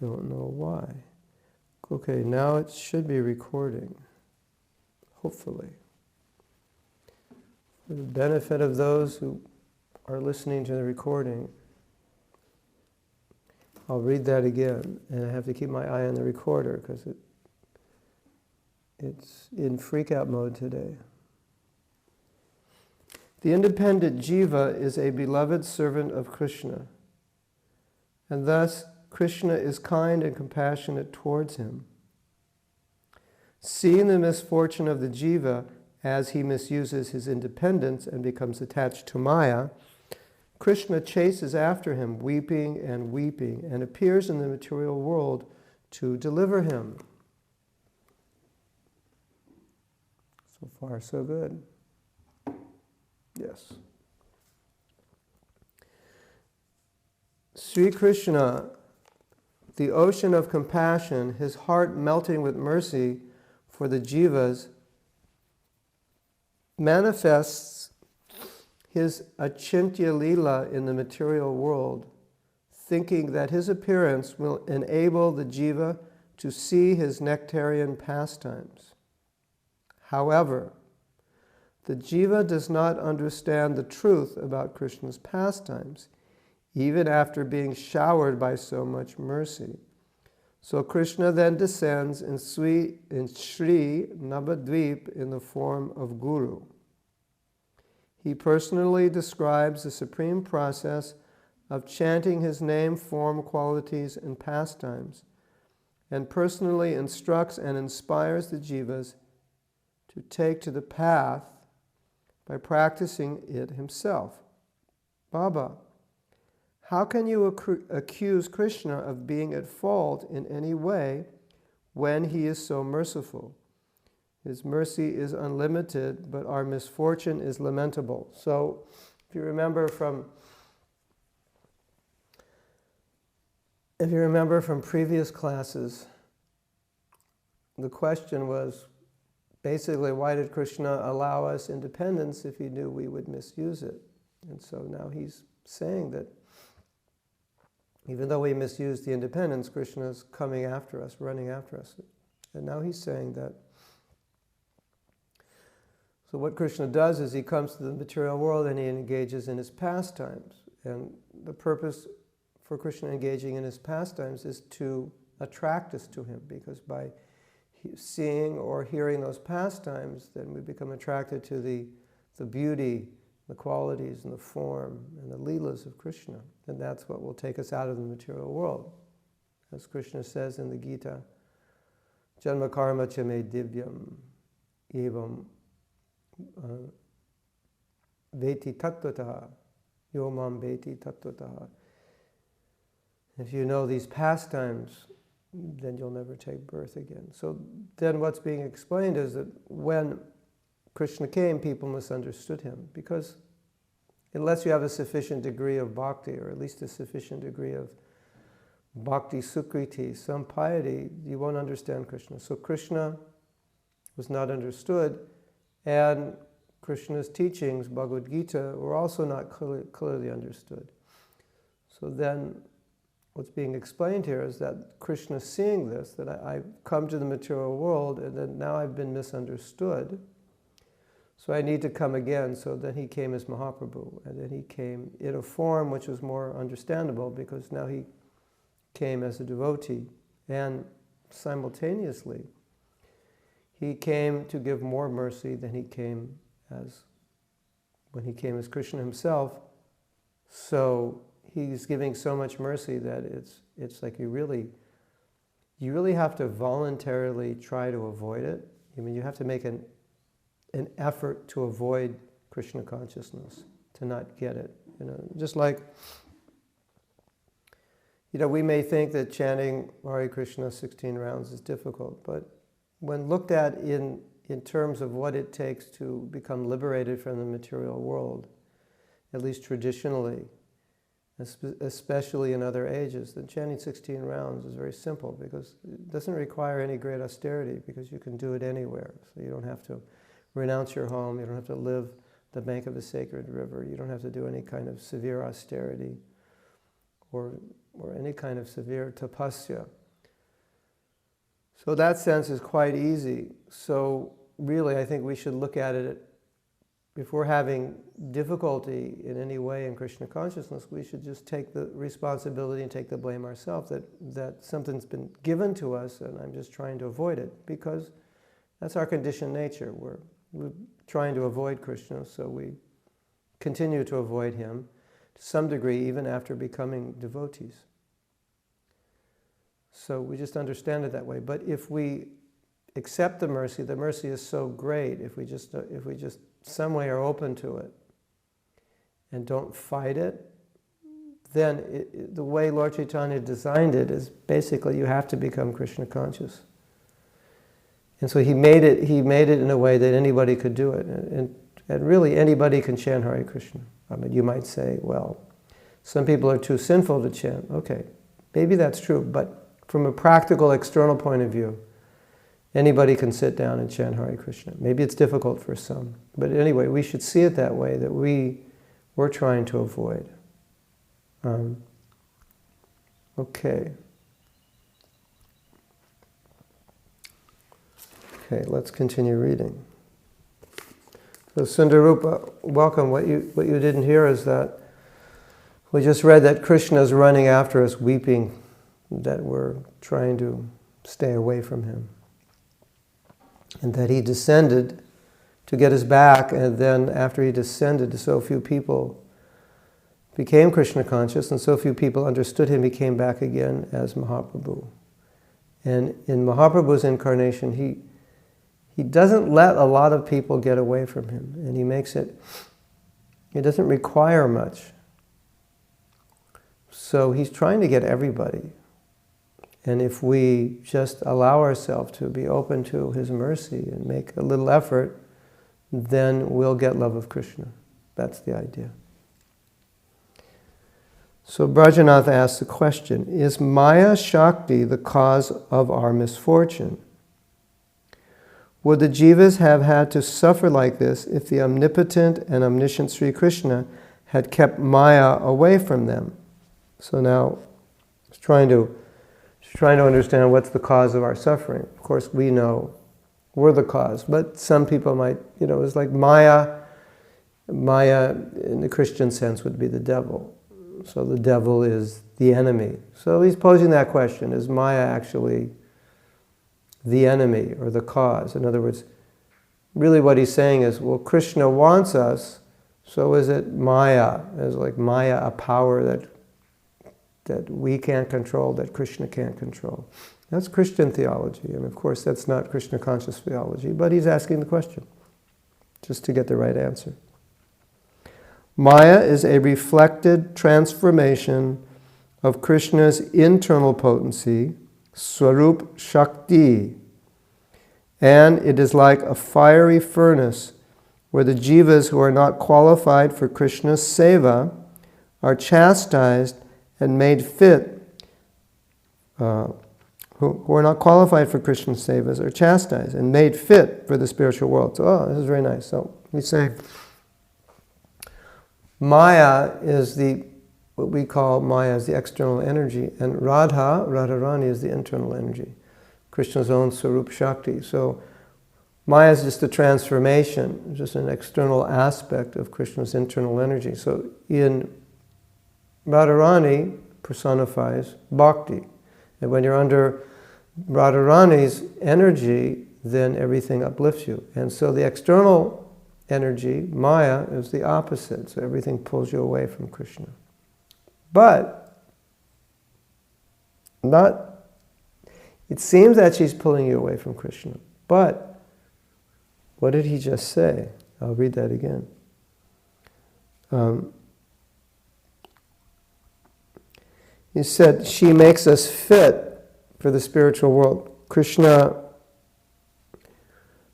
Don't know why. Okay, now it should be recording. Hopefully. For the benefit of those who are listening to the recording, I'll read that again, and I have to keep my eye on the recorder because it's in freak-out mode today. The independent Jiva is a beloved servant of Krishna, and thus Krishna is kind and compassionate towards him. Seeing the misfortune of the Jiva as he misuses his independence and becomes attached to Maya, Krishna chases after him, weeping, and appears in the material world to deliver him. So far, so good. Yes. Sri Krishna, the ocean of compassion, his heart melting with mercy for the jivas, manifests his achintya lila in the material world, thinking that his appearance will enable the jiva to see his nectarian pastimes. However, the jiva does not understand the truth about Krishna's pastimes, even after being showered by so much mercy. So Krishna then descends in Sri Navadvip in the form of Guru. He personally describes the supreme process of chanting his name, form, qualities, and pastimes, and personally instructs and inspires the jivas to take to the path by practicing it himself. Baba, how can you accuse Krishna of being at fault in any way when he is so merciful? His mercy is unlimited, but our misfortune is lamentable. So, if you remember from previous classes, the question was basically, why did Krishna allow us independence if he knew we would misuse it? And so now he's saying that even though we misused the independence, Krishna is coming after us, running after us. And now he's saying that. So what Krishna does is he comes to the material world and he engages in his pastimes. And the purpose for Krishna engaging in his pastimes is to attract us to him, because by seeing or hearing those pastimes, then we become attracted to the beauty, the qualities, and the form, and the leelas of Krishna. And that's what will take us out of the material world. As Krishna says in the Gita, Janma karma cha me divyam evam veti tattvataha yomam veti tattvataha. If you know these pastimes, then you'll never take birth again. So then what's being explained is that when Krishna came, people misunderstood him, because unless you have a sufficient degree of bhakti, or at least a sufficient degree of bhakti sukriti, some piety, you won't understand Krishna. So Krishna was not understood, and Krishna's teachings, Bhagavad Gita, were also not clearly understood. So then what's being explained here is that Krishna seeing this, that I've come to the material world and that now I've been misunderstood, so I need to come again. So then he came as Mahaprabhu, and then he came in a form which was more understandable, because now he came as a devotee, and simultaneously he came to give more mercy than he came as when he came as Krishna himself. So he's giving so much mercy that it's like you really have to voluntarily try to avoid it. I mean, you have to make an effort to avoid Krishna consciousness, to not get it. Just like, we may think that chanting Hare Krishna 16 rounds is difficult, but when looked at in terms of what it takes to become liberated from the material world, at least traditionally, especially in other ages, then chanting 16 rounds is very simple, because it doesn't require any great austerity, because you can do it anywhere. So you don't have to renounce your home, you don't have to live the bank of a sacred river, you don't have to do any kind of severe austerity, or or any kind of severe tapasya. So that sense is quite easy. So really, I think we should look at it, if we're having difficulty in any way in Krishna consciousness, we should just take the responsibility and take the blame ourselves, that something's been given to us and I'm just trying to avoid it, because that's our conditioned nature. We're trying to avoid Krishna, so we continue to avoid him to some degree, even after becoming devotees. So we just understand it that way. But if we accept the mercy is so great. If we just some way are open to it and don't fight it, then the way Lord Chaitanya designed it is basically you have to become Krishna conscious. And so he made it in a way that anybody could do it. And really anybody can chant Hare Krishna. I mean, you might say, well, some people are too sinful to chant. Okay, maybe that's true, but from a practical external point of view, anybody can sit down and chant Hare Krishna. Maybe it's difficult for some, but anyway, we should see it that way, that we're trying to avoid. Okay, let's continue reading. So Sundarupa, welcome. What you didn't hear is that we just read that Krishna is running after us, weeping, that we're trying to stay away from him. And that he descended to get us back, and then after he descended, so few people became Krishna conscious, and so few people understood him, he came back again as Mahaprabhu. And in Mahaprabhu's incarnation, he doesn't let a lot of people get away from him, and he doesn't require much. So he's trying to get everybody. And if we just allow ourselves to be open to his mercy and make a little effort, then we'll get love of Krishna. That's the idea. So Brajanath asks the question, is Maya Shakti the cause of our misfortune? Would the Jivas have had to suffer like this if the omnipotent and omniscient Sri Krishna had kept Maya away from them? So now, he's trying to understand what's the cause of our suffering. Of course, we know we're the cause, but some people might, it's like Maya in the Christian sense would be the devil. So the devil is the enemy. So he's posing that question, is Maya actually the enemy or the cause? In other words, really what he's saying is, well, Krishna wants us, so is it Maya? Is like Maya a power that we can't control, that Krishna can't control? That's Christian theology, and of course that's not Krishna conscious theology, but he's asking the question, just to get the right answer. Maya is a reflected transformation of Krishna's internal potency, Swarup Shakti, and it is like a fiery furnace where the jivas who are not qualified for Krishna's seva are chastised and made fit, who are not qualified for Krishna's sevas are chastised and made fit for the spiritual world. So, this is very nice. So he's saying Maya is what we call Maya is the external energy, and Radharani is the internal energy, Krishna's own Swarup Shakti. So Maya is just a transformation, just an external aspect of Krishna's internal energy. So in Radharani personifies bhakti. And when you're under Radharani's energy, then everything uplifts you. And so the external energy, Maya, is the opposite. So everything pulls you away from Krishna. But it seems that she's pulling you away from Krishna. But what did he just say? I'll read that again. He said, she makes us fit for the spiritual world. Krishna,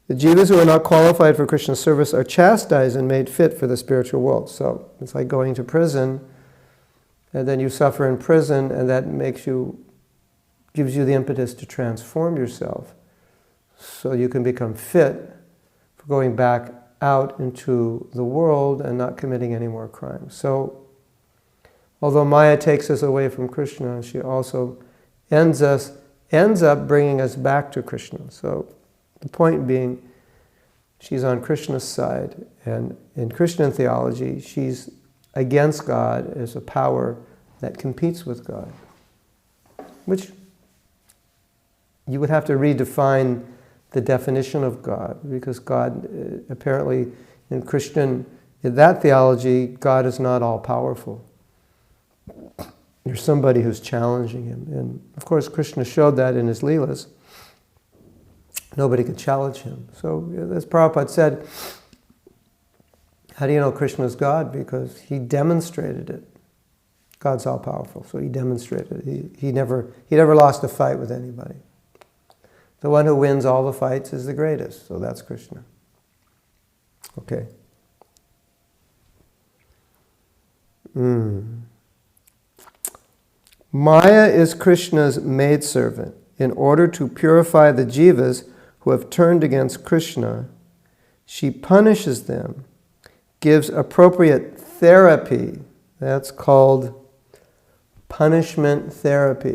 the jivas who are not qualified for Krishna's service are chastised and made fit for the spiritual world. So it's like going to prison, and then you suffer in prison, and that gives you the impetus to transform yourself so you can become fit for going back out into the world and not committing any more crimes. So Although Maya takes us away from Krishna, she also ends up bringing us back to Krishna. So the point being, she's on Krishna's side, and in Christian theology, she's against God as a power that competes with God, which you would have to redefine the definition of God, because God, apparently in that theology, God is not all-powerful. There's somebody who's challenging him. And of course, Krishna showed that in his Leelas. Nobody could challenge him. So, as Prabhupada said, how do you know Krishna's God? Because he demonstrated it. God's all-powerful, so he demonstrated it. He never lost a fight with anybody. The one who wins all the fights is the greatest, so that's Krishna. Okay. Maya is Krishna's maidservant. In order to purify the jivas who have turned against Krishna, she punishes them, gives appropriate therapy. That's called punishment therapy.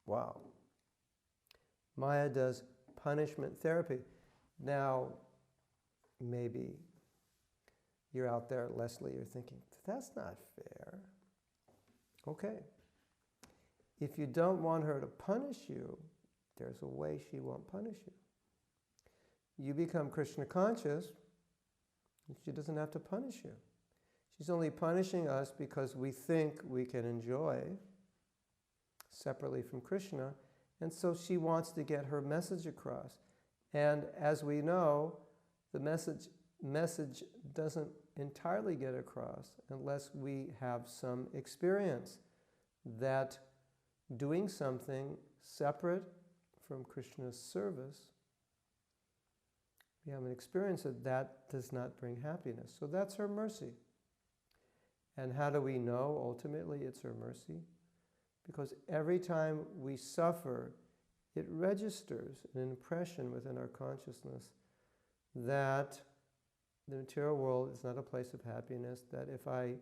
Wow. Maya does punishment therapy. Now, maybe you're out there, Leslie, you're thinking, that's not fair. Okay. If you don't want her to punish you, there's a way she won't punish you. You become Krishna conscious, she doesn't have to punish you. She's only punishing us because we think we can enjoy separately from Krishna, and so she wants to get her message across. And as we know, the message doesn't entirely get across unless we have some experience that doing something separate from Krishna's service, we have an experience that does not bring happiness. So that's her mercy. And how do we know ultimately it's her mercy? Because every time we suffer, it registers an impression within our consciousness that the material world is not a place of happiness, that if I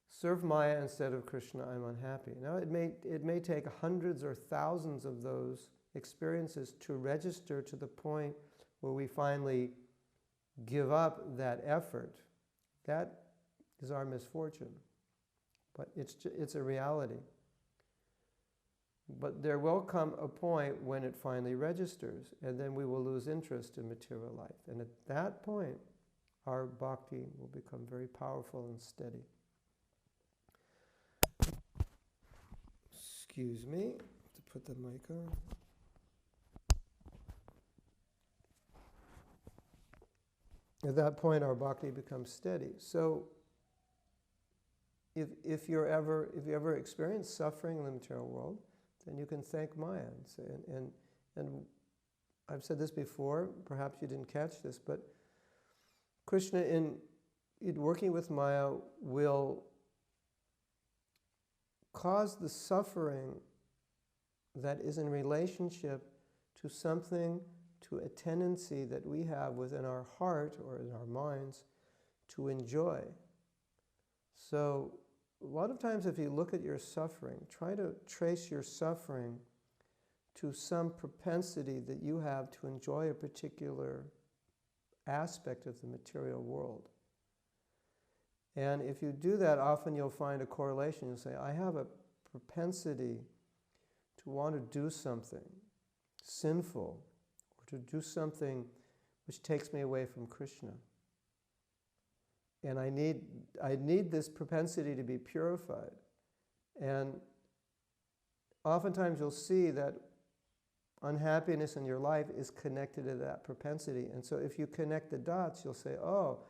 serve Maya instead of Krishna, I'm unhappy. Now, it may take hundreds or thousands of those experiences to register to the point where we finally give up that effort. That is our misfortune. But it's a reality. But there will come a point when it finally registers, and then we will lose interest in material life. And at that point, our bhakti will become very powerful and steady. Excuse me, to put the mic on. At that point, our bhakti becomes steady. So, if you ever experience suffering in the material world, then you can thank Maya and say, and I've said this before. Perhaps you didn't catch this, but Krishna, in working with Maya, will cause the suffering that is in relationship to something, to a tendency that we have within our heart or in our minds to enjoy. So a lot of times if you look at your suffering, try to trace your suffering to some propensity that you have to enjoy a particular aspect of the material world. And if you do that, often you'll find a correlation. You'll say, I have a propensity to want to do something sinful, or to do something which takes me away from Krishna. And I need this propensity to be purified. And oftentimes you'll see that unhappiness in your life is connected to that propensity. And so if you connect the dots, you'll say, oh,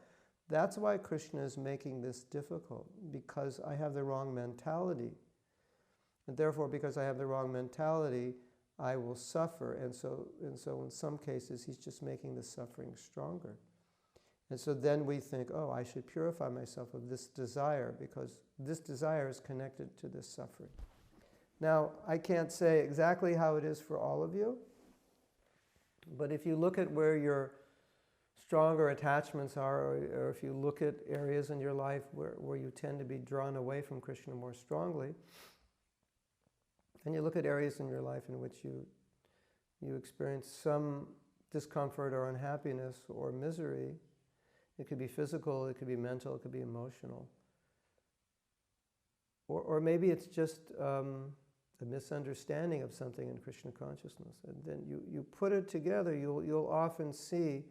that's why Krishna is making this difficult, because I have the wrong mentality. And therefore, because I have the wrong mentality, I will suffer. And so in some cases, he's just making the suffering stronger. And so then we think, oh, I should purify myself of this desire, because this desire is connected to this suffering. Now, I can't say exactly how it is for all of you, but if you look at where you're stronger attachments are, or if you look at areas in your life where you tend to be drawn away from Krishna more strongly, and you look at areas in your life in which you experience some discomfort or unhappiness or misery. It could be physical, it could be mental, it could be emotional. Or maybe it's just a misunderstanding of something in Krishna consciousness. And then you put it together, you'll often see,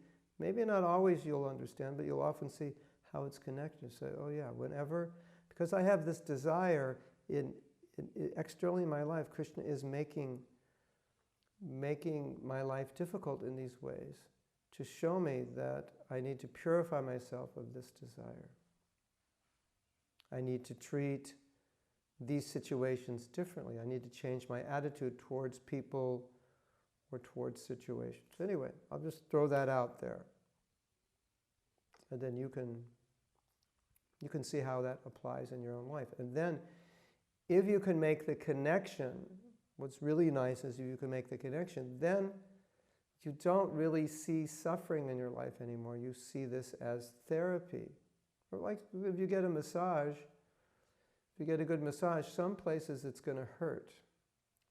maybe not always you'll understand, but you'll often see how it's connected. You say, oh yeah, whenever, because I have this desire in externally in my life, Krishna is making my life difficult in these ways to show me that I need to purify myself of this desire. I need to treat these situations differently. I need to change my attitude towards people or towards situations. Anyway, I'll just throw that out there. And then you can see how that applies in your own life. And then if you can make the connection, what's really nice is if you can make the connection, then you don't really see suffering in your life anymore. You see this as therapy. Or like if you get a massage, if you get a good massage, some places it's going to hurt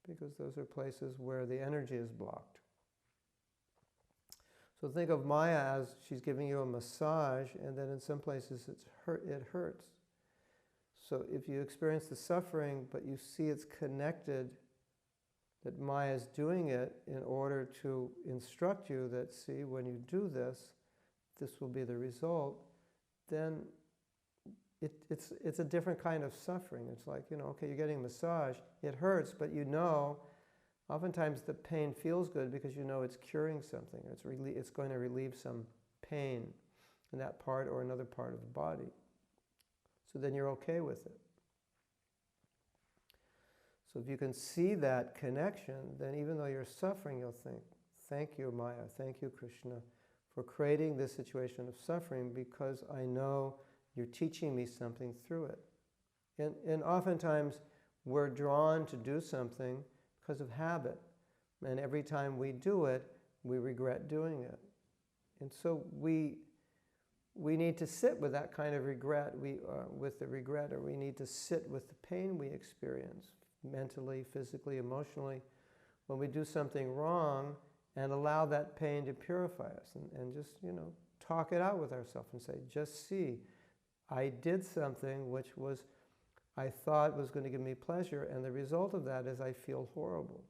because those are places where the energy is blocked. So think of Maya as she's giving you a massage, and then in some places it hurts. So if you experience the suffering, but you see it's connected, that Maya is doing it in order to instruct you that, see, when you do this, this will be the result, then it's a different kind of suffering. It's like, okay, you're getting a massage, it hurts, but oftentimes the pain feels good because it's curing something. It's going to relieve some pain in that part or another part of the body. So then you're okay with it. So if you can see that connection, then even though you're suffering, you'll think, thank you, Maya, thank you, Krishna, for creating this situation of suffering, because I know you're teaching me something through it. And oftentimes we're drawn to do something because of habit. And every time we do it, we regret doing it. And so we need to sit with that kind of regret, with the regret, or we need to sit with the pain we experience, mentally, physically, emotionally, when we do something wrong, and allow that pain to purify us, and just, talk it out with ourselves and say, just see, I did something which I thought was going to give me pleasure, and the result of that is I feel horrible,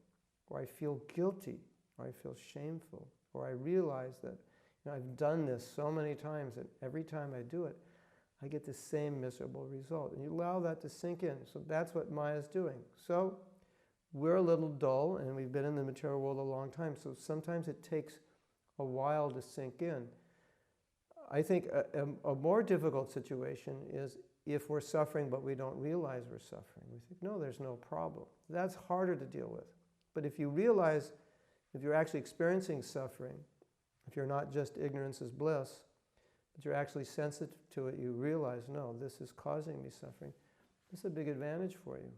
or I feel guilty, or I feel shameful, or I realize that I've done this so many times, and every time I do it, I get the same miserable result. And you allow that to sink in. So that's what Maya's doing. So we're a little dull, and we've been in the material world a long time, so sometimes it takes a while to sink in. I think a more difficult situation is if we're suffering but we don't realize we're suffering. We think, no, there's no problem. That's harder to deal with. But if you realize, if you're actually experiencing suffering, if you're not just ignorance is bliss, but you're actually sensitive to it, you realize, no, this is causing me suffering. This is a big advantage for you.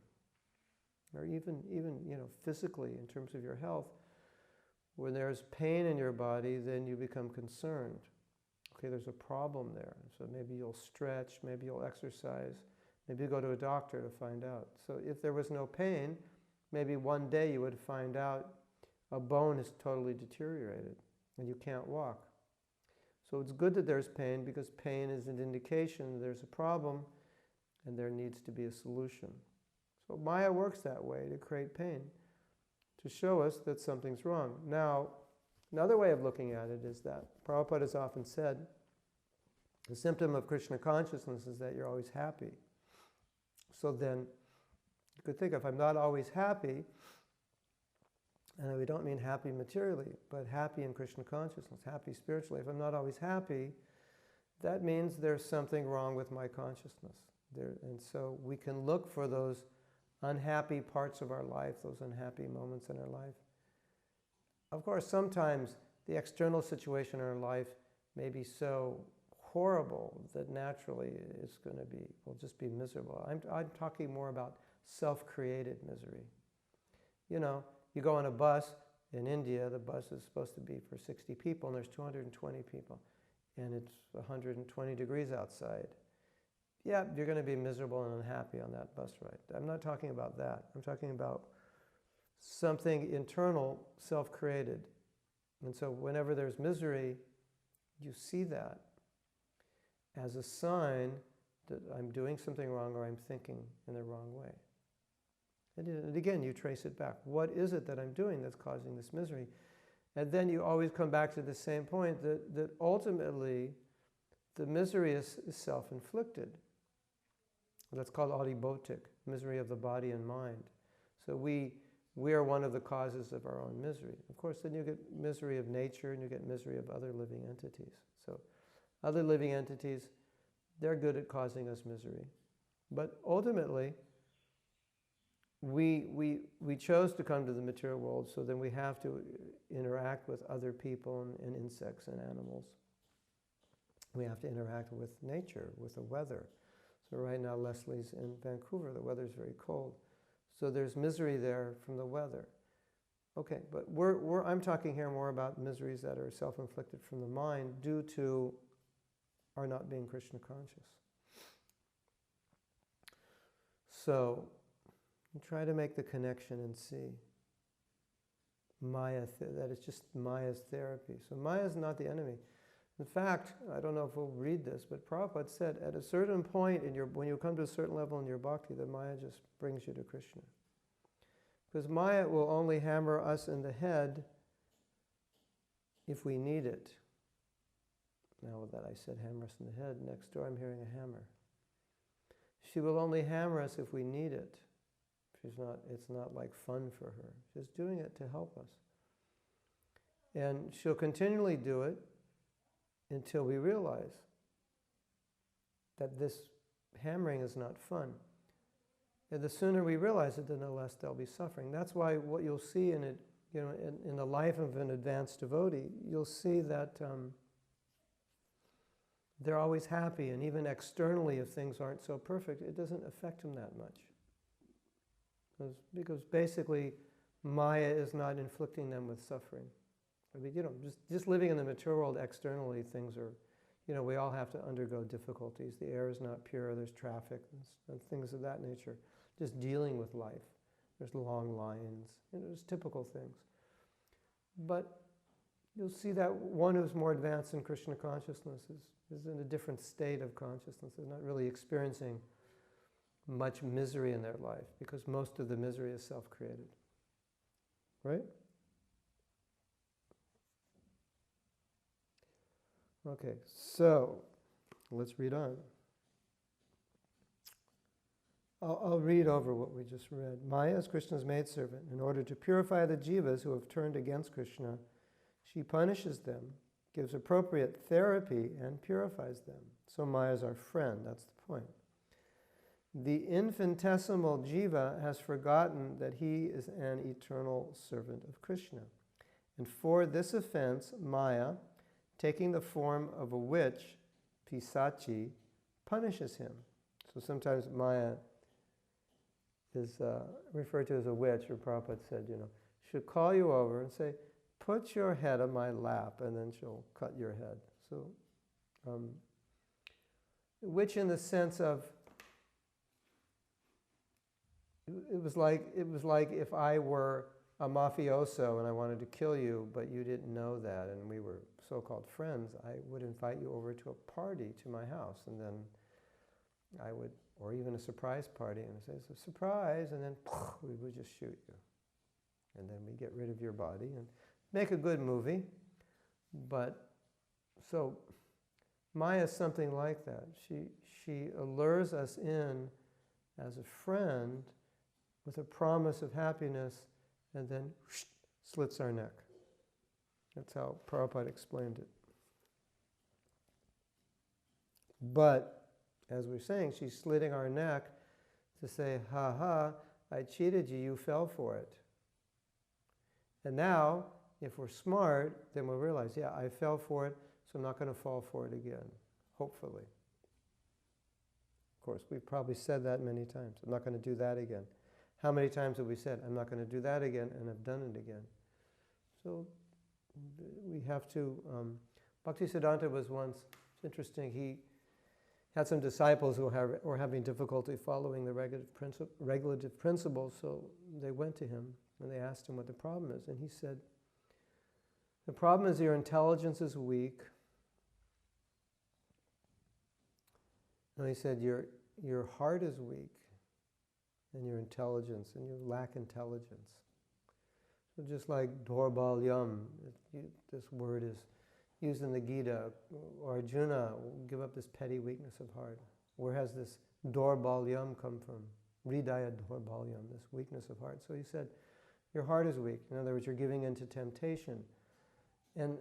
Or even physically, in terms of your health, when there's pain in your body, then you become concerned. Okay, there's a problem there. So maybe you'll stretch, maybe you'll exercise, maybe you go to a doctor to find out. So if there was no pain, maybe one day you would find out a bone is totally deteriorated and you can't walk. So it's good that there's pain, because pain is an indication there's a problem and there needs to be a solution. So Maya works that way, to create pain, to show us that something's wrong. Now, another way of looking at it is that Prabhupada has often said, the symptom of Krishna consciousness is that you're always happy. So then you could think, if I'm not always happy, and we don't mean happy materially, but happy in Krishna consciousness, happy spiritually. If I'm not always happy, that means there's something wrong with my consciousness. And so we can look for those unhappy parts of our life, those unhappy moments in our life. Of course, sometimes the external situation in our life may be so horrible that naturally we'll just be miserable. I'm talking more about self-created misery. You go on a bus in India, the bus is supposed to be for 60 people, and there's 220 people. and it's 120 degrees outside. Yeah, you're going to be miserable and unhappy on that bus ride. I'm not talking about that. I'm talking about something internal, self-created. And so whenever there's misery, you see that as a sign that I'm doing something wrong or I'm thinking in the wrong way. And again, you trace it back. What is it that I'm doing that's causing this misery? And then you always come back to the same point that ultimately the misery is self-inflicted. That's called adibotic, misery of the body and mind. So we are one of the causes of our own misery. Of course, then you get misery of nature and you get misery of other living entities. So other living entities, they're good at causing us misery. But ultimately, we chose to come to the material world, so then we have to interact with other people and insects and animals. We have to interact with nature, with the weather. So right now Leslie's in Vancouver, the weather's very cold. So there's misery there from the weather. Okay, but I'm talking here more about miseries that are self-inflicted from the mind due to our not being Krishna conscious. So try to make the connection and see Maya, that it's just Maya's therapy. So Maya is not the enemy. In fact, I don't know if we'll read this, but Prabhupada said at a certain point when you come to a certain level in your bhakti, that Maya just brings you to Krishna. Because Maya will only hammer us in the head if we need it. Now that I said hammer us in the head, next door I'm hearing a hammer. She will only hammer us if we need it. It's not like fun for her. She's doing it to help us. And she'll continually do it until we realize that this hammering is not fun. And the sooner we realize it, then the less there'll be suffering. That's why what you'll see in it, in the life of an advanced devotee, you'll see that they're always happy, and even externally, if things aren't so perfect, it doesn't affect them that much. Because basically, Maya is not inflicting them with suffering. I mean, just living in the material world externally, things are, we all have to undergo difficulties. The air is not pure, there's traffic and things of that nature. Just dealing with life. There's long lines, there's typical things. But you'll see that one who's more advanced in Krishna consciousness is in a different state of consciousness. They're not really experiencing much misery in their life, because most of the misery is self-created. Right? Okay, so let's read on. I'll read over what we just read. Maya is Krishna's maidservant. In order to purify the jivas who have turned against Krishna, she punishes them, gives appropriate therapy, and purifies them. So Maya is our friend, that's the point. The infinitesimal Jiva has forgotten that he is an eternal servant of Krishna. And for this offense, Maya, taking the form of a witch, Pisachi, punishes him. So sometimes Maya is referred to as a witch, or Prabhupada said, she'll call you over and say, put your head on my lap, and then she'll cut your head. So, witch in the sense of, it was like if I were a mafioso and I wanted to kill you, but you didn't know that, and we were so-called friends, I would invite you over to a party to my house, and then I would, or even a surprise party, and I'd say, it's a surprise, and then we would just shoot you. And then we get rid of your body and make a good movie. But, so, Maya is something like that. She allures us in as a friend with a promise of happiness, and then slits our neck. That's how Prabhupada explained it. But, as we're saying, she's slitting our neck to say, ha ha, I cheated you, you fell for it. And now, if we're smart, then we'll realize, yeah, I fell for it, so I'm not going to fall for it again, hopefully. Of course, we've probably said that many times. I'm not going to do that again. How many times have we said, I'm not going to do that again, and I've done it again? So we have to Bhaktisiddhanta was once, it's interesting, he had some disciples who were having difficulty following the regulative principles, so they went to him and they asked him what the problem is. And he said, the problem is your intelligence is weak. No, he said, your heart is weak and your intelligence, and you lack intelligence. So just like Dorbalyam, this word is used in the Gita, or Arjuna will give up this petty weakness of heart. Where has this Dorbalyam come from? Hridaya Dorbalyam, this weakness of heart. So he said, your heart is weak. In other words, you're giving in to temptation. And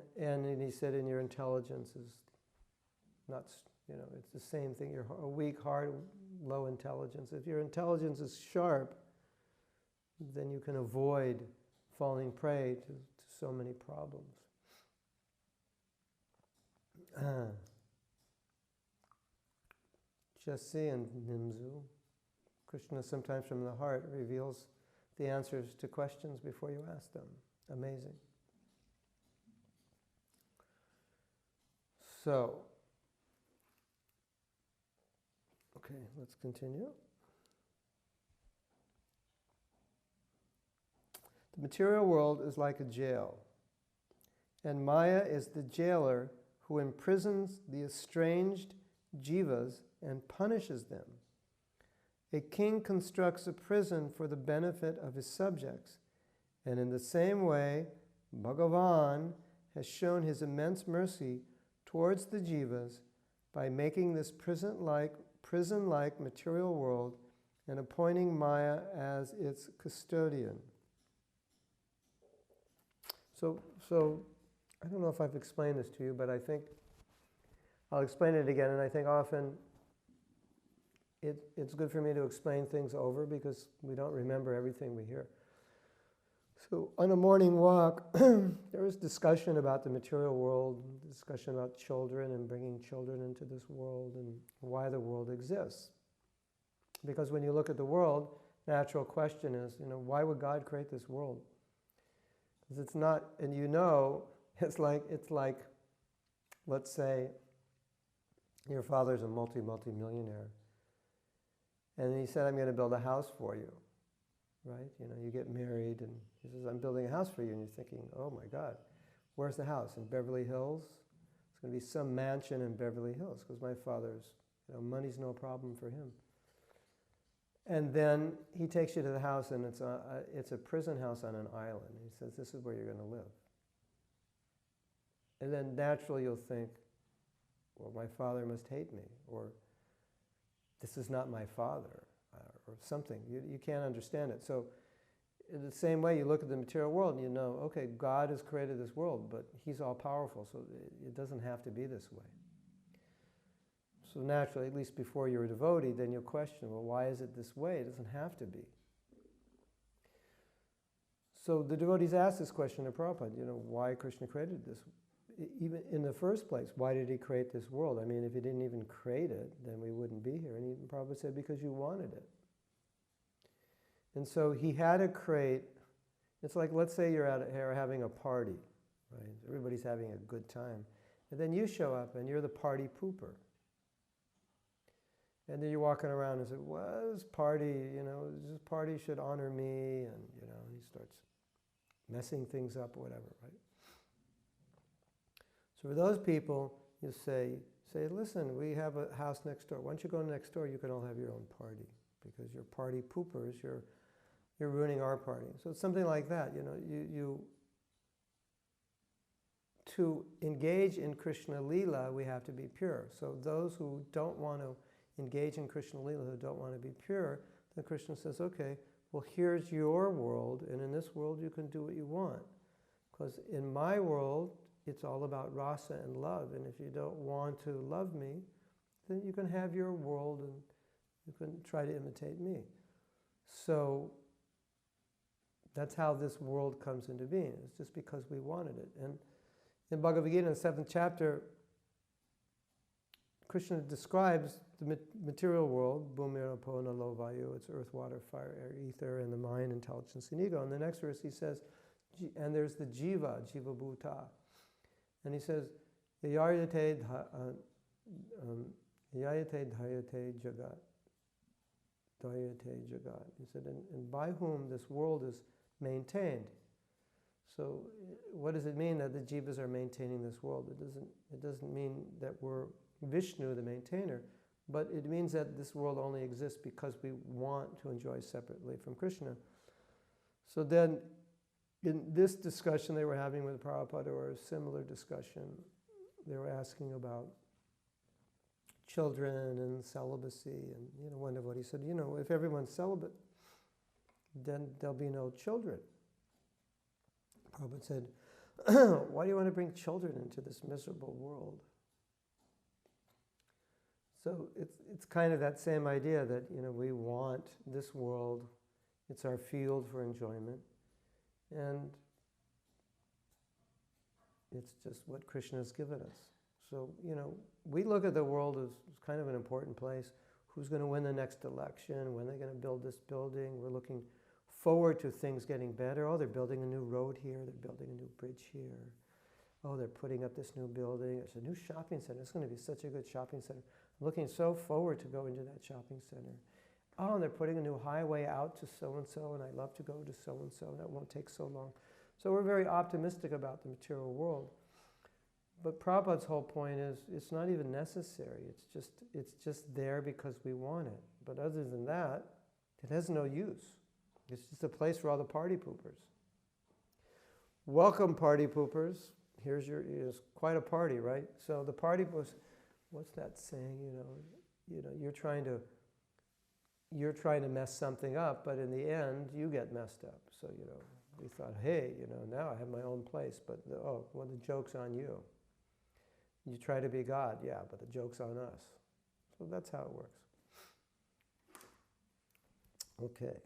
he said, and your intelligence is not, it's the same thing. You're a weak heart, low intelligence. If your intelligence is sharp, then you can avoid falling prey to so many problems. Jasi and Nimzu, Krishna sometimes from the heart reveals the answers to questions before you ask them. Amazing. So, okay, let's continue. The material world is like a jail, and Maya is the jailer who imprisons the estranged jivas and punishes them. A king constructs a prison for the benefit of his subjects, and in the same way, Bhagavan has shown his immense mercy towards the jivas by making this prison-like material world and appointing Maya as its custodian. So I don't know if I've explained this to you, but I think I'll explain it again, and I think often it's good for me to explain things over because we don't remember everything we hear. So on a morning walk, there was discussion about the material world, discussion about children and bringing children into this world and why the world exists. Because when you look at the world, natural question is, why would God create this world? Because it's not, and it's like, let's say your father's a multi-millionaire. And he said, I'm going to build a house for you. Right? You get married and he says, I'm building a house for you. And you're thinking, oh my God, where's the house? In Beverly Hills? It's going to be some mansion in Beverly Hills because my father's, money's no problem for him. And then he takes you to the house and it's a prison house on an island. And he says, this is where you're going to live. And then naturally you'll think, well, my father must hate me, or this is not my father, or something. You can't understand it. So in the same way, you look at the material world and okay, God has created this world, but he's all powerful, so it doesn't have to be this way. So naturally, at least before you're a devotee, then you'll question, well, why is it this way? It doesn't have to be. So the devotees ask this question to Prabhupada, why Krishna created this? Even in the first place, why did he create this world? I mean, if he didn't even create it, then we wouldn't be here. And he probably said, because you wanted it. And so he had to create, it's like, let's say you're having a party, right? Everybody's having a good time. And then you show up and you're the party pooper. And then you're walking around and say, well, this party should honor me. And, and he starts messing things up or whatever, right? So for those people, you say, listen, we have a house next door. Once you go next door, you can all have your own party. Because you're party poopers, you're ruining our party. So it's something like that, to engage in Krishna Lila, we have to be pure. So those who don't want to engage in Krishna Lila, who don't want to be pure, then Krishna says, okay, well, here's your world, and in this world you can do what you want. Because in my world, it's all about rasa and love, and if you don't want to love me, then you can have your world and you can try to imitate me. So that's how this world comes into being. It's just because we wanted it. And in Bhagavad Gita, in the 7th chapter, Krishna describes the material world, bhumir apo nalo vayu, it's earth, water, fire, air, ether, and the mind, intelligence, and ego. And the next verse he says, and there's the jiva, jiva bhuta. And he says, Yayate dhyate jagat. Dhyate jagat. He said, and by whom this world is maintained. So what does it mean that the jivas are maintaining this world? It doesn't mean that we're Vishnu, the maintainer, but it means that this world only exists because we want to enjoy separately from Krishna. So then, in this discussion they were having with Prabhupada, or a similar discussion, they were asking about children and celibacy, and one devotee said, if everyone's celibate, then there'll be no children. Prabhupada said, why do you want to bring children into this miserable world? So it's kind of that same idea that, we want this world, it's our field for enjoyment, and it's just what Krishna has given us. So, we look at the world as kind of an important place. Who's going to win the next election? When are they going to build this building? We're looking forward to things getting better. Oh, they're building a new road here. They're building a new bridge here. Oh, they're putting up this new building. It's a new shopping center. It's going to be such a good shopping center. I'm looking so forward to going to that shopping center. Oh, and they're putting a new highway out to so-and-so, and I'd love to go to so-and-so. That won't take so long. So we're very optimistic about the material world. But Prabhupada's whole point is, it's not even necessary. It's just there because we want it. But other than that, it has no use. It's just a place for all the party poopers. Welcome, party poopers. Here's quite a party, right? So the party poopers, what's that saying? You're trying to mess something up, but in the end, you get messed up. So we thought, hey, now I have my own place, but the joke's on you. You try to be God, yeah, but the joke's on us. So that's how it works. Okay.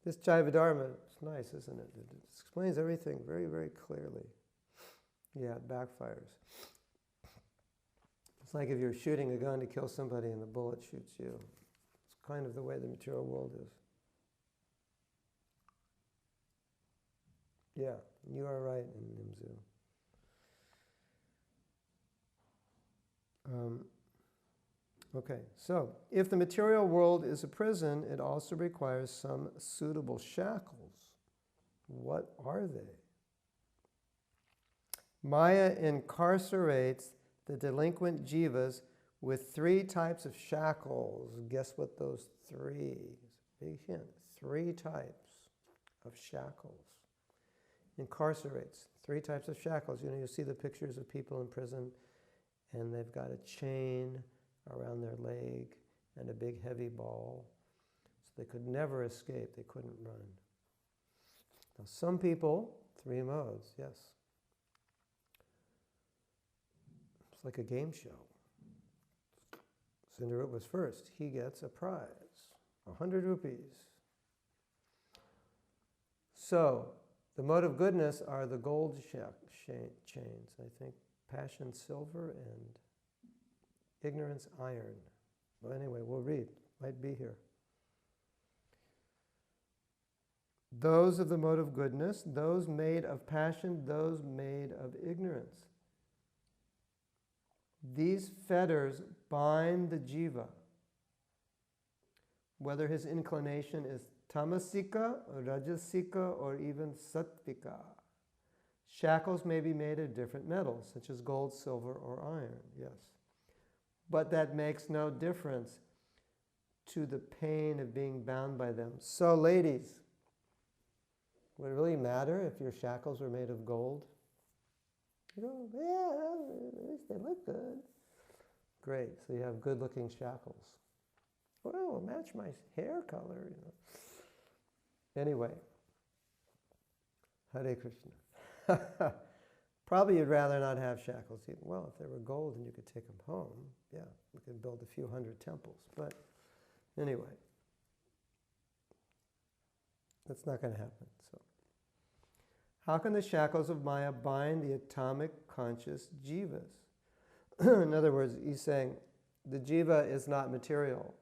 This Jiva Dharma is nice, isn't it? It explains everything very, very clearly. Yeah, it backfires. It's like if you're shooting a gun to kill somebody and the bullet shoots you. It's kind of the way the material world is. Yeah, you are right in Nimzu. Okay, so if the material world is a prison, it also requires some suitable shackles. What are they? Maya incarcerates the delinquent jivas with 3 types of shackles. Guess what those 3? It's a big hint. 3 types of shackles. Incarcerates. 3 types of shackles. You see the pictures of people in prison, and they've got a chain around their leg and a big heavy ball. So they could never escape. They couldn't run. Now some people, 3 modes, yes. It's like a game show. Cinderella was first. He gets a prize, 100 rupees. So the mode of goodness are the gold chains, I think. Passion, silver, and ignorance, iron. Well, anyway, we'll read. Might be here. Those of the mode of goodness, those made of passion, those made of ignorance. These fetters bind the jiva, whether his inclination is tamasika, or rajasika, or even sattvika. Shackles may be made of different metals, such as gold, silver, or iron, yes. But that makes no difference to the pain of being bound by them. So ladies, would it really matter if your shackles were made of gold? Yeah, at least they look good. Great, so you have good-looking shackles. Well, match my hair color, Anyway, Hare Krishna. Probably you'd rather not have shackles. Well, if they were gold and you could take them home, yeah, we could build a few hundred temples. But anyway, that's not going to happen. So, how can the shackles of Maya bind the atomic conscious jivas? In other words, he's saying the jiva is not material.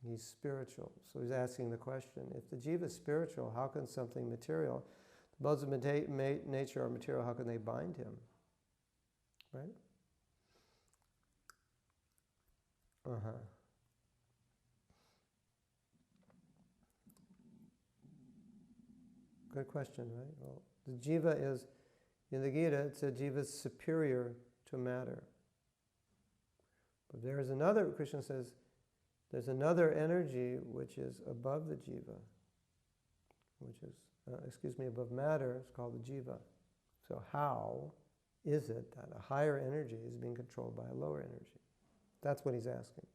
He's spiritual. So he's asking the question, if the jiva is spiritual, how can something material, the modes of nature are material, how can they bind him? right? Good question, right? Well, the jiva is, in the Gita, it said jiva is superior to matter. But there is another, Krishna says, there's another energy which is above the jiva, which is, above matter. It's called the jiva. So how is it that a higher energy is being controlled by a lower energy? That's what he's asking.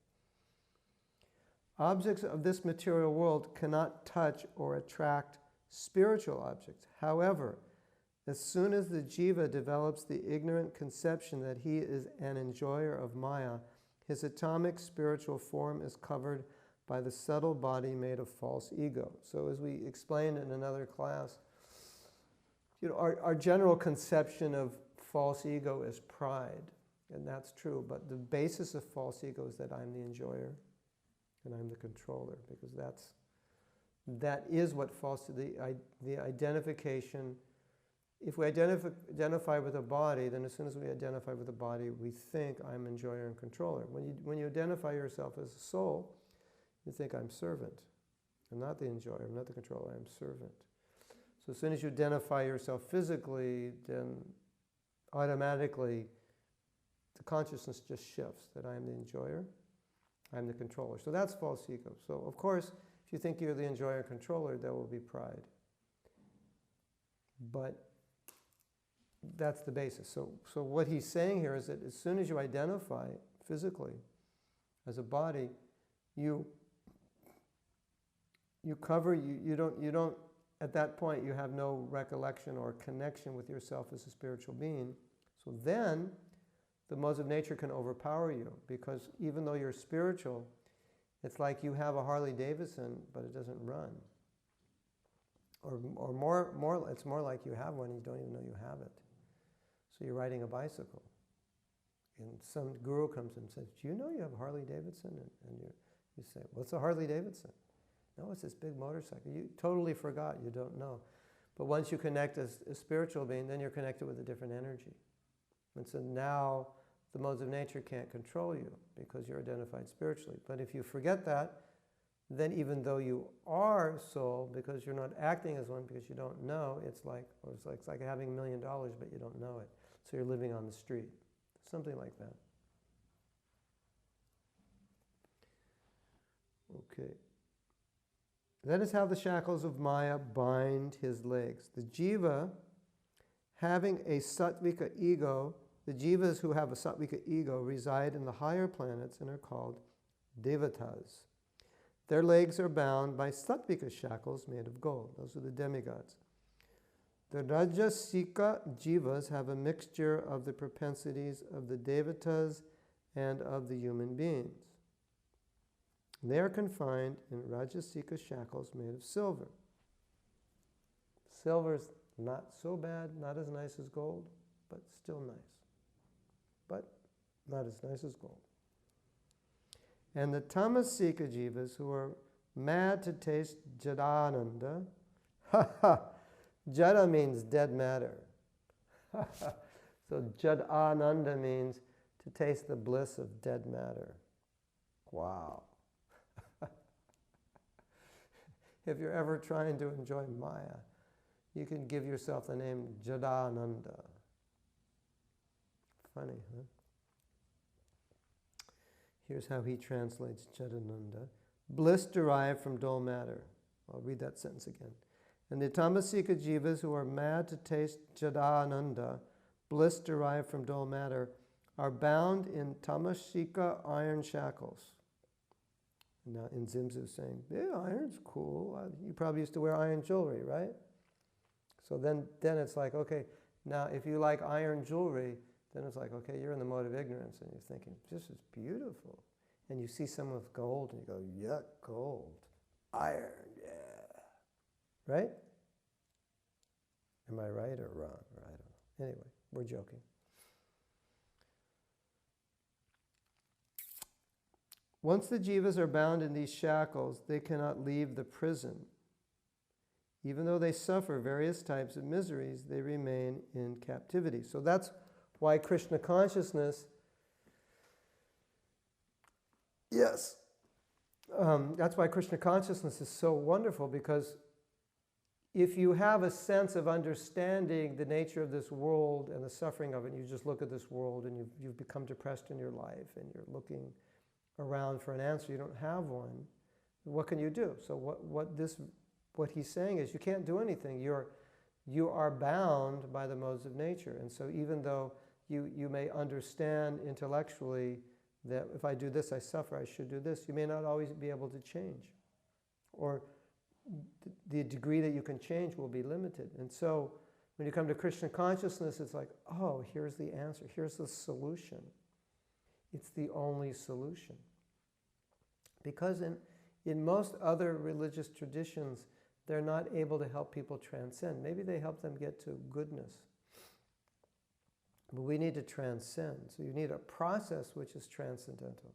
Objects of this material world cannot touch or attract spiritual objects. However, as soon as the jiva develops the ignorant conception that he is an enjoyer of Maya, his atomic spiritual form is covered by the subtle body made of false ego. So as we explained in another class, our general conception of false ego is pride, and that's true, but the basis of false ego is that I'm the enjoyer and I'm the controller, because that is what the identification. If we identify with a body, then as soon as we identify with the body, we think I'm enjoyer and controller. When you identify yourself as a soul, you think I'm servant. I'm not the enjoyer, I'm not the controller, I'm servant. So as soon as you identify yourself physically, then automatically the consciousness just shifts, that I'm the enjoyer, I'm the controller. So that's false ego. So of course, if you think you're the enjoyer and controller, there will be pride. But that's the basis. So what he's saying here is that as soon as you identify physically as a body, you don't, at that point, you have no recollection or connection with yourself as a spiritual being. So then, the modes of nature can overpower you, because even though you're spiritual, it's like you have a Harley Davidson, but it doesn't run. Or more, it's more like you have one and you don't even know you have it. So you're riding a bicycle, and some guru comes and says, "Do you know you have a Harley Davidson?" And you say, "What's a Harley Davidson?" "No, it's this big motorcycle." You totally forgot, you don't know. But once you connect as a spiritual being, then you're connected with a different energy. And so now the modes of nature can't control you because you're identified spiritually. But if you forget that, then even though you are soul, because you're not acting as one, because you don't know, it's like having $1 million, but you don't know it. So you're living on the street. Something like that. Okay. That is how the shackles of Maya bind his legs. The jiva, having a sattvika ego, the jivas who have a sattvika ego reside in the higher planets and are called Devatas. Their legs are bound by sattvika shackles made of gold. Those are the demigods. The Rajasika jivas have a mixture of the propensities of the Devatas and of the human beings. They are confined in Rajasika shackles made of silver. Silver's not so bad, not as nice as gold, but still nice. But not as nice as gold. And the Tamasika jivas, who are mad to taste Jadananda, Jada means dead matter. So Jadananda means to taste the bliss of dead matter. Wow. If you're ever trying to enjoy Maya, you can give yourself the name Jadananda. Funny, huh? Here's how he translates Jadananda. Bliss derived from dull matter. I'll read that sentence again. And the Tamasika jivas who are mad to taste Jadananda, bliss derived from dull matter, are bound in Tamasika iron shackles. Now in Zimzu saying, yeah, iron's cool. You probably used to wear iron jewelry, right? So then it's like, okay, now if you like iron jewelry, then it's like, okay, you're in the mode of ignorance and you're thinking, this is beautiful. And you see someone with gold and you go, yuck, gold. Iron, yeah. Right? Am I right or wrong? Or I don't know. Anyway, we're joking. Once the jivas are bound in these shackles, they cannot leave the prison. Even though they suffer various types of miseries, they remain in captivity. So that's why Krishna consciousness, yes, that's why Krishna consciousness is so wonderful, because if you have a sense of understanding the nature of this world and the suffering of it, and you just look at this world and you've become depressed in your life and you're looking around for an answer, you don't have one, what can you do? So what he's saying is you can't do anything. You are bound by the modes of nature. And so even though you may understand intellectually that if I do this, I suffer, I should do this, you may not always be able to change. Or the degree that you can change will be limited. And so when you come to Krishna consciousness, it's like, oh, here's the answer. Here's the solution. It's the only solution. Because in most other religious traditions, they're not able to help people transcend. Maybe they help them get to goodness. But we need to transcend. So you need a process which is transcendental.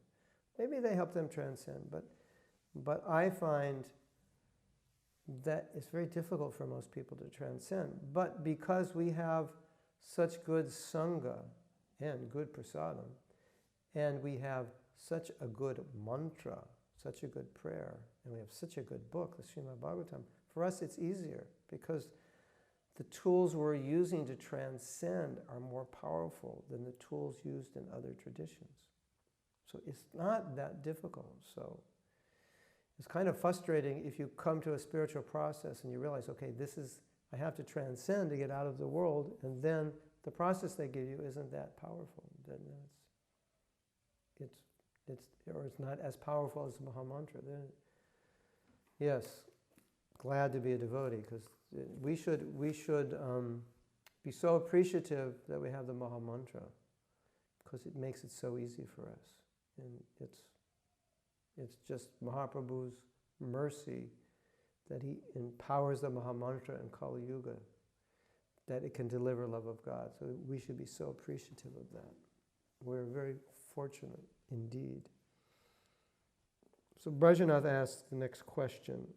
Maybe they help them transcend, but I find that it's very difficult for most people to transcend. But because we have such good sangha and good prasadam, and we have such a good mantra, such a good prayer, and we have such a good book, the Srimad Bhagavatam, for us it's easier because the tools we're using to transcend are more powerful than the tools used in other traditions. So it's not that difficult. So it's kind of frustrating if you come to a spiritual process and you realize, okay, I have to transcend to get out of the world, and then the process they give you isn't that powerful. Then it's not as powerful as the Mahamantra. Then, yes, glad to be a devotee, because we should be so appreciative that we have the Mahamantra, because it makes it so easy for us. And it's just Mahaprabhu's mercy that he empowers the Mahamantra in Kali Yuga, that it can deliver love of God. So we should be so appreciative of that. We're very fortunate indeed. So Brajanath asks the next question.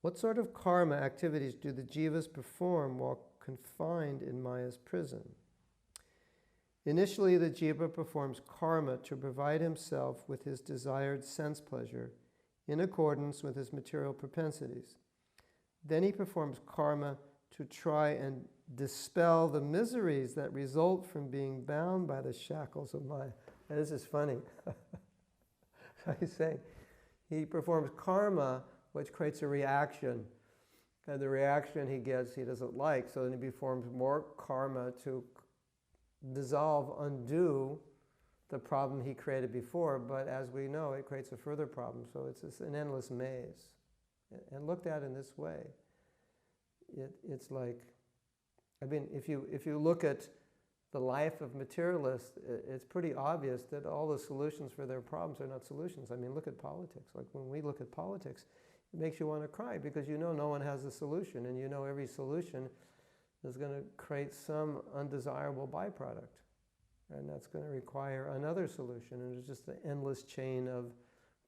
What sort of karma activities do the jivas perform while confined in Maya's prison? Initially, the jiva performs karma to provide himself with his desired sense pleasure in accordance with his material propensities. Then he performs karma to try and dispel the miseries that result from being bound by the shackles of Maya. Now, this is funny. He's saying he performs karma which creates a reaction, and the reaction he gets he doesn't like, so then he performs more karma to dissolve, undo the problem he created before, but as we know, it creates a further problem, so it's an endless maze. And looked at in this way, it's like, I mean, if you look at the life of materialists, it's pretty obvious that all the solutions for their problems are not solutions. I mean, look at politics. Like when we look at politics, it makes you want to cry because you know no one has a solution, and you know every solution is going to create some undesirable byproduct. And that's going to require another solution, and it's just an endless chain of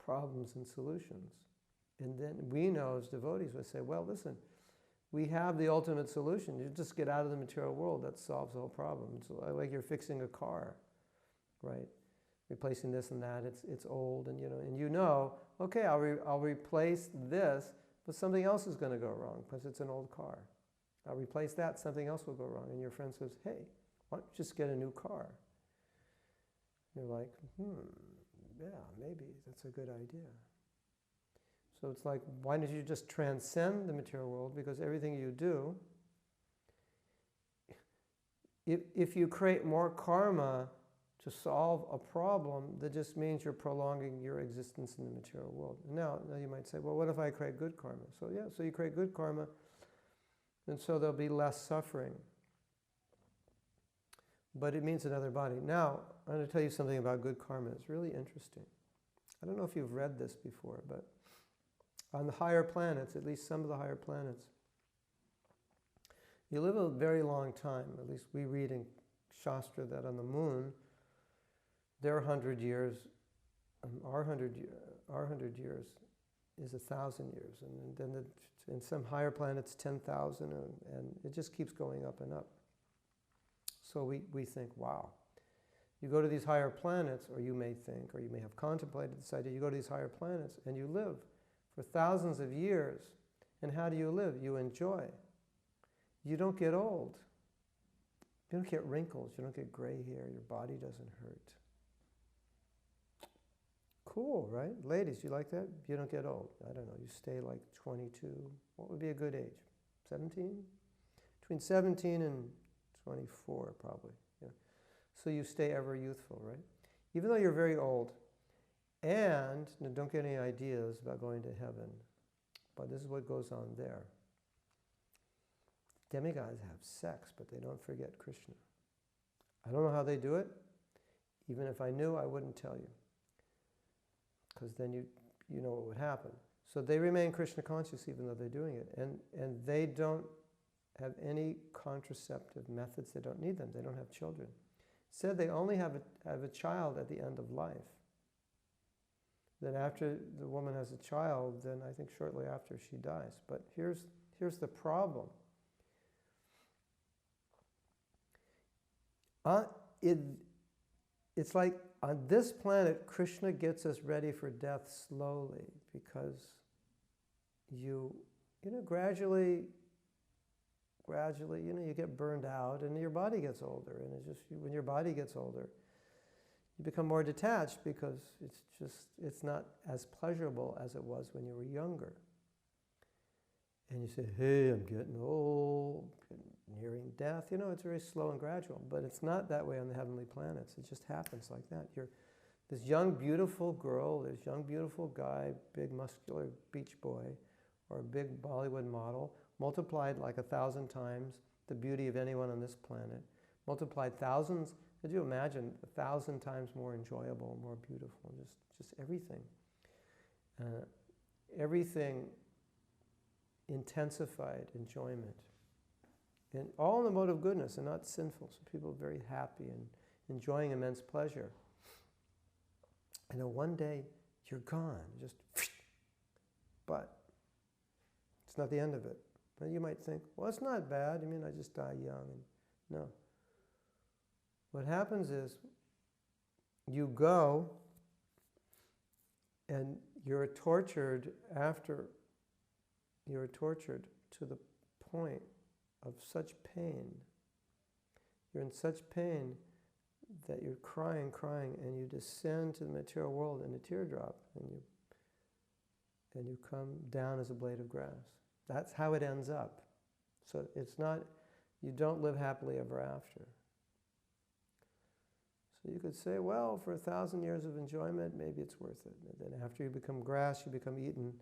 problems and solutions. And then we know as devotees, we say, well, listen, we have the ultimate solution. You just get out of the material world, that solves the whole problem. It's like you're fixing a car, right? Replacing this and that, it's old, and you know, okay, I'll replace this, but something else is going to go wrong because it's an old car. I'll replace that, something else will go wrong. And your friend says, hey, why don't you just get a new car? You're like, yeah, maybe that's a good idea. So it's like, why don't you just transcend the material world? Because everything you do, if you create more karma to solve a problem, that just means you're prolonging your existence in the material world. And now you might say, well, what if I create good karma? So yeah, so you create good karma, and so there'll be less suffering. But it means another body. Now, I'm going to tell you something about good karma. It's really interesting. I don't know if you've read this before, but on the higher planets, at least some of the higher planets, you live a very long time. At least we read in Shastra that on the moon, their 100 years, our 100 years is 1,000 years. And then in some higher planets, 10,000, and it just keeps going up and up. So we think, wow. You go to these higher planets, or you may think, or you may have contemplated this idea, you go to these higher planets and you live for thousands of years. And how do you live? You enjoy. You don't get old. You don't get wrinkles. You don't get gray hair. Your body doesn't hurt. Cool, right? Ladies, you like that? You don't get old. I don't know. You stay like 22. What would be a good age? 17? Between 17 and 24, probably. Yeah. So you stay ever youthful, right? Even though you're very old. And don't get any ideas about going to heaven. But this is what goes on there. Demigods have sex, but they don't forget Krishna. I don't know how they do it. Even if I knew, I wouldn't tell you. Because then you know what would happen. So they remain Krishna conscious even though they're doing it. And they don't have any contraceptive methods. They don't need them. They don't have children. It said they only have a child at the end of life. Then after the woman has a child, then I think shortly after she dies. But here's the problem. It's like on this planet, Krishna gets us ready for death slowly because you gradually, you get burned out and your body gets older. And it's just, when your body gets older, you become more detached because it's not as pleasurable as it was when you were younger. And you say, hey, I'm getting old, nearing death. It's very slow and gradual. But it's not that way on the heavenly planets. It just happens like that. You're this young, beautiful girl, this young, beautiful guy, big, muscular beach boy, or a big Bollywood model, multiplied like 1,000 times the beauty of anyone on this planet, multiplied thousands. Could you imagine 1,000 times more enjoyable, more beautiful, just everything. Everything intensified enjoyment. And all in the mode of goodness and not sinful. So people are very happy and enjoying immense pleasure. And then one day, you're gone. Just, but it's not the end of it. But you might think, well, it's not bad. I mean, I just die young. And no. What happens is, you go, and you're tortured to the point of such pain. You're in such pain that you're crying, and you descend to the material world in a teardrop, and you come down as a blade of grass. That's how it ends up. So it's not, you don't live happily ever after. So you could say, well, for 1,000 years of enjoyment, maybe it's worth it. And then after you become grass, you become eaten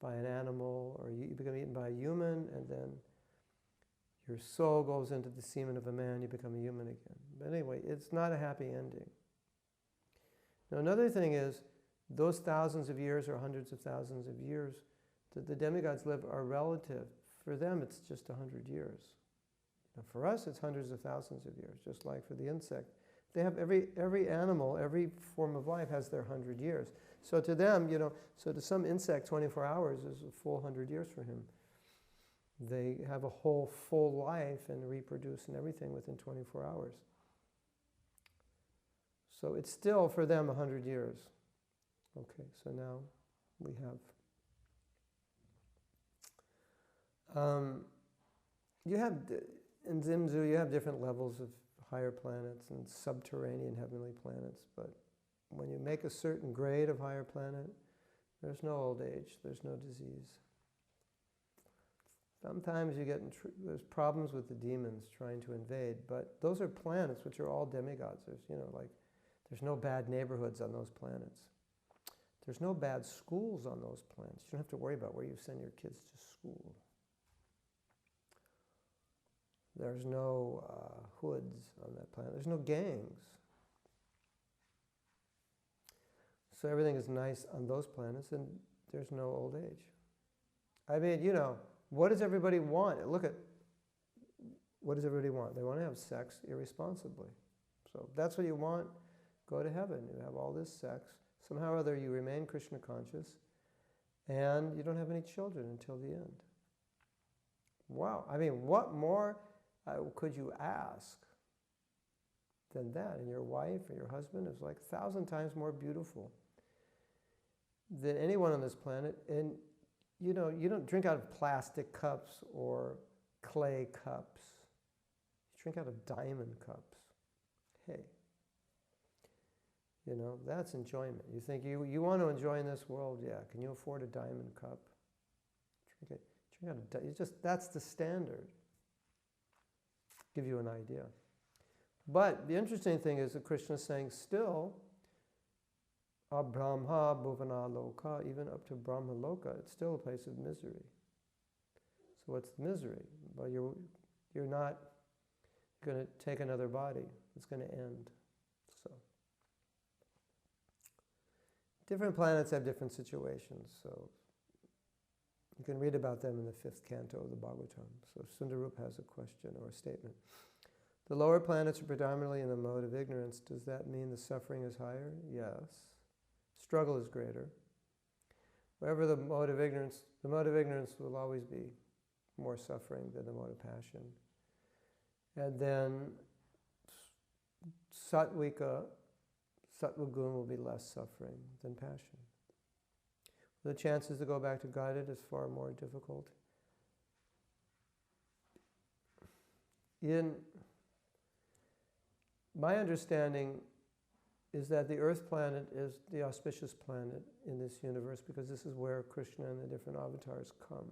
by an animal, or you become eaten by a human, and then your soul goes into the semen of a man, you become a human again. But anyway, it's not a happy ending. Now another thing is, those thousands of years or hundreds of thousands of years that the demigods live are relative. For them, it's just 100 years. Now for us, it's hundreds of thousands of years, just like for the insect. They have every animal, every form of life has their 100 years. So to them, so to some insect, 24 hours is a full 100 years for him. They have a whole full life and reproduce and everything within 24 hours. So it's still for them 100 years. Okay, so now we have... in Zimzu, you have different levels of higher planets and subterranean heavenly planets, but when you make a certain grade of higher planet, there's no old age, there's no disease. Sometimes you get there's problems with the demons trying to invade, but those are planets which are all demigods. There's, there's no bad neighborhoods on those planets. There's no bad schools on those planets. You don't have to worry about where you send your kids to school. There's no hoods on that planet. There's no gangs. So everything is nice on those planets, and there's no old age. I mean, what does everybody want? Look at, what does everybody want? They want to have sex irresponsibly. So if that's what you want, go to heaven. You have all this sex. Somehow or other you remain Krishna conscious, and you don't have any children until the end. Wow. I mean, what more could you ask? than that. And your wife or your husband is like 1,000 times more beautiful than anyone on this planet. And you don't drink out of plastic cups or clay cups. You drink out of diamond cups. Hey, that's enjoyment. You think you want to enjoy in this world? Yeah. Can you afford a diamond cup? Drink out of that's the standard. Give you an idea. But the interesting thing is that Krishna is saying still, Brahma bhuvana loka, even up to Brahma loka, it's still a place of misery. So what's the misery? Well, you're not going to take another body. It's going to end. So different planets have different situations. So you can read about them in the 5th canto of the Bhagavatam. So Sundarup has a question or a statement. The lower planets are predominantly in the mode of ignorance. Does that mean the suffering is higher? Yes. Struggle is greater. Wherever the mode of ignorance will always be more suffering than the mode of passion. And then sattva gun will be less suffering than passion. The chances to go back to Godhead is far more difficult. In my understanding is that the Earth planet is the auspicious planet in this universe because this is where Krishna and the different avatars come.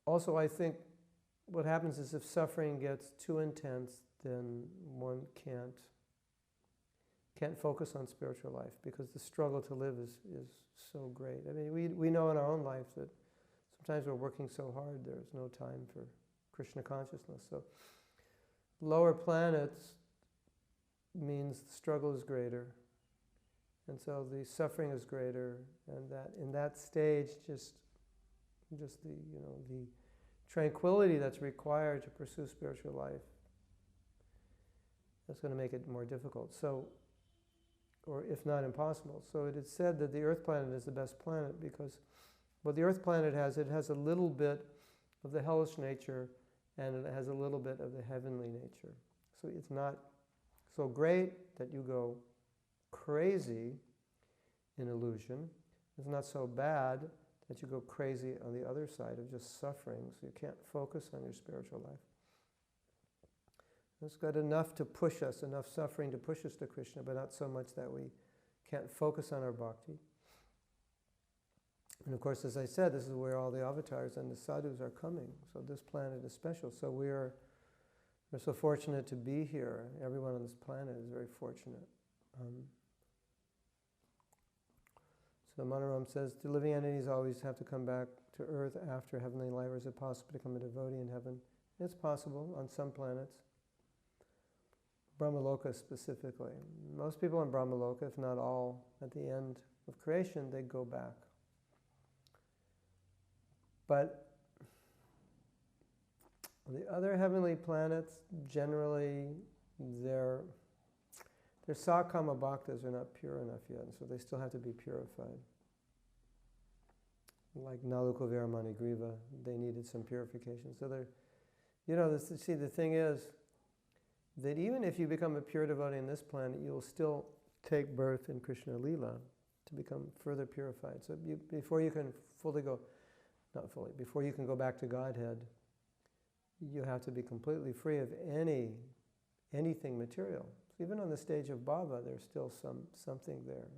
Also, I think what happens is if suffering gets too intense, then one can't focus on spiritual life because the struggle to live is so great. I mean, we know in our own life that sometimes we're working so hard there's no time for Krishna consciousness. So lower planets means the struggle is greater, and so the suffering is greater, and that in that stage, just the tranquility that's required to pursue spiritual life, that's going to make it more difficult. So, or if not impossible. So it is said that the Earth planet is the best planet because what the Earth planet has, it has a little bit of the hellish nature and it has a little bit of the heavenly nature. So it's not so great that you go crazy in illusion. It's not so bad that you go crazy on the other side of just suffering, so you can't focus on your spiritual life. It's got enough to push us, enough suffering to push us to Krishna, but not so much that we can't focus on our bhakti. And of course, as I said, this is where all the avatars and the sadhus are coming. So this planet is special. So we're so fortunate to be here. Everyone on this planet is very fortunate. So Manoram says, do living entities always have to come back to Earth after heavenly life, or is it possible to become a devotee in heaven? It's possible on some planets. Brahmaloka specifically. Most people in Brahmaloka, if not all, at the end of creation, they go back. But the other heavenly planets, generally, their sakama bhaktas are not pure enough yet, and so they still have to be purified. Like Nalukavira Manigriva, they needed some purification. So they're, the thing is that even if you become a pure devotee in this planet, you'll still take birth in Krishna Leela to become further purified. So before you can before you can go back to Godhead, you have to be completely free of anything material. So even on the stage of bhava, there's still something there.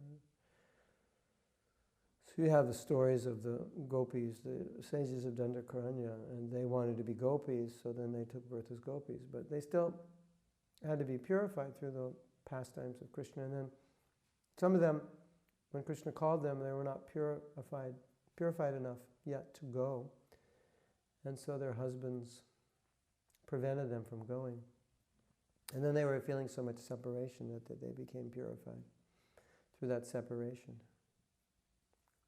So you have the stories of the gopis, the sages of Dandakaranya, and they wanted to be gopis, so then they took birth as gopis. But they still had to be purified through the pastimes of Krishna. And then some of them, when Krishna called them, they were not purified enough yet to go. And so their husbands prevented them from going. And then they were feeling so much separation that they became purified through that separation.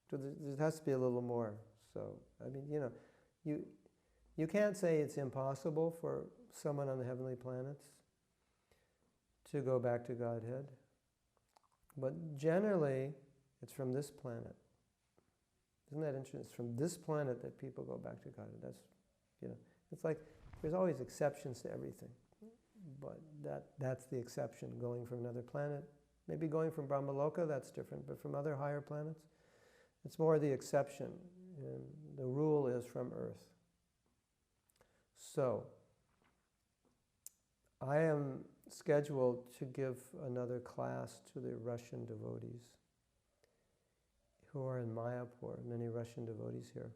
So there has to be a little more. So, I mean, you can't say it's impossible for someone on the heavenly planets to go back to Godhead. But generally, it's from this planet. Isn't that interesting? It's from this planet that people go back to Godhead. That's, it's like there's always exceptions to everything. but that's the exception, going from another planet. Maybe going from Brahmaloka, that's different, but from other higher planets, it's more the exception, and the rule is from Earth. So, I am scheduled to give another class to the Russian devotees who are in Mayapur, many Russian devotees here.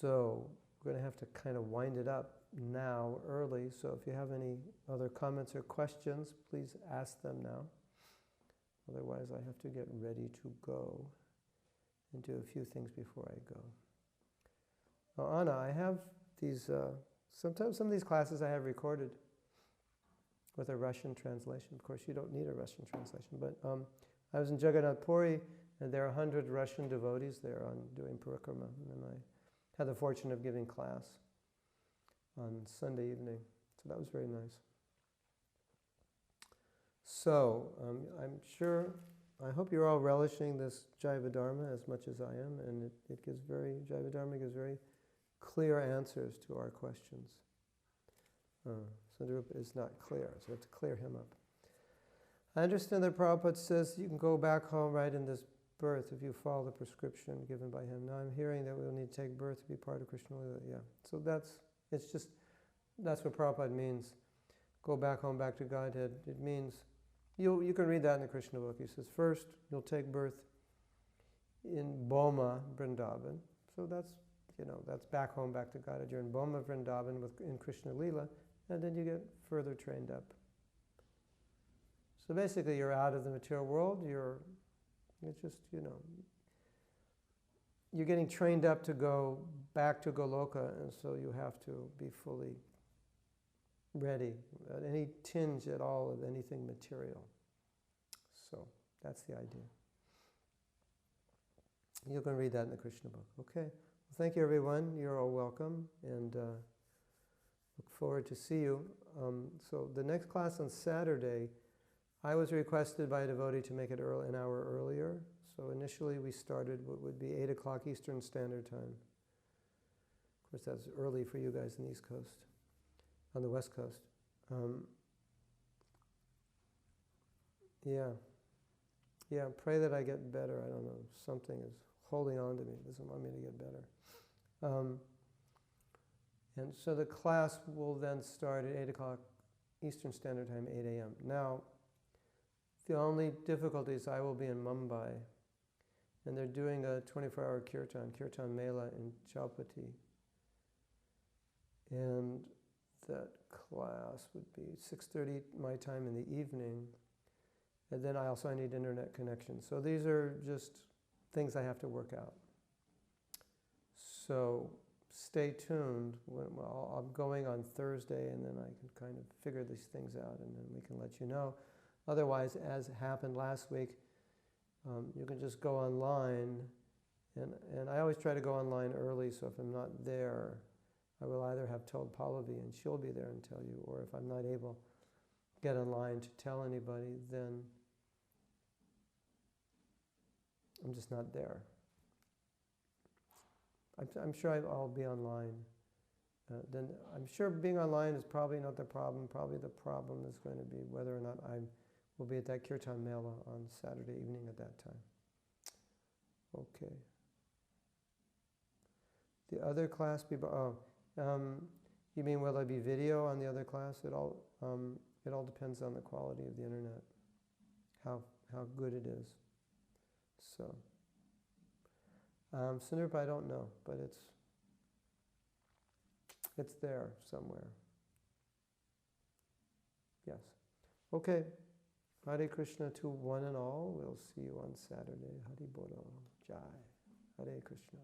So, we're going to have to kind of wind it up now, early, so if you have any other comments or questions, please ask them now. Otherwise, I have to get ready to go and do a few things before I go. Now, Anna, I have these, sometimes some of these classes I have recorded with a Russian translation. Of course, you don't need a Russian translation, but I was in Jagannath Puri, and there are 100 Russian devotees there on doing parikrama, and I had the fortune of giving class on Sunday evening. So that was very nice. So, I'm sure, I hope you're all relishing this Jiva Dharma as much as I am, and Jiva Dharma gives very clear answers to our questions. Sundarupa is not clear, so we have to clear him up. I understand that Prabhupada says you can go back home right in this birth if you follow the prescription given by him. Now I'm hearing that we'll need to take birth to be part of Krishna Lila. Yeah, so that's what Prabhupada means. Go back home, back to Godhead. It means, you can read that in the Krishna book. He says, first you'll take birth in Boma, Vrindavan. So that's back home, back to Godhead. You're in Boma, Vrindavan in Krishna Lila, and then you get further trained up. So basically you're out of the material world, you're getting trained up to go back to Goloka, and so you have to be fully ready at any tinge at all of anything material. So that's the idea. You can read that in the Krishna book. Okay. Well, thank you, everyone. You're all welcome, and look forward to see you. So the next class on Saturday, I was requested by a devotee to make it an hour earlier. So initially we started what would be 8 o'clock Eastern Standard Time. Of course, that's early for you guys on the East Coast, on the West Coast. Yeah, pray that I get better. I don't know, something is holding on to me. It doesn't want me to get better. And so the class will then start at 8 o'clock Eastern Standard Time, 8 a.m. Now, the only difficulty is I will be in Mumbai, and they're doing a 24-hour Kirtan Mela in Chowpatty. And that class would be 6:30 my time in the evening, and then I need internet connection. So these are just things I have to work out. So stay tuned. I'm going on Thursday, and then I can kind of figure these things out, and then we can let you know. Otherwise, as happened last week, you can just go online, and I always try to go online early, so if I'm not there, I will either have told Pallavi and she'll be there and tell you, or if I'm not able to get online to tell anybody, then I'm just not there. I'm sure I'll be online. Then I'm sure being online is probably not the problem. Probably the problem is going to be whether or not I will be at that Kirtan Mela on Saturday evening at that time. Okay. The other class people. You mean will there be video on the other class? It all depends on the quality of the internet, how good it is. So, Sundarupa, I don't know, but it's there somewhere. Yes. Okay. Hare Krishna to one and all. We'll see you on Saturday. Hari Bolo Jai. Hare Krishna.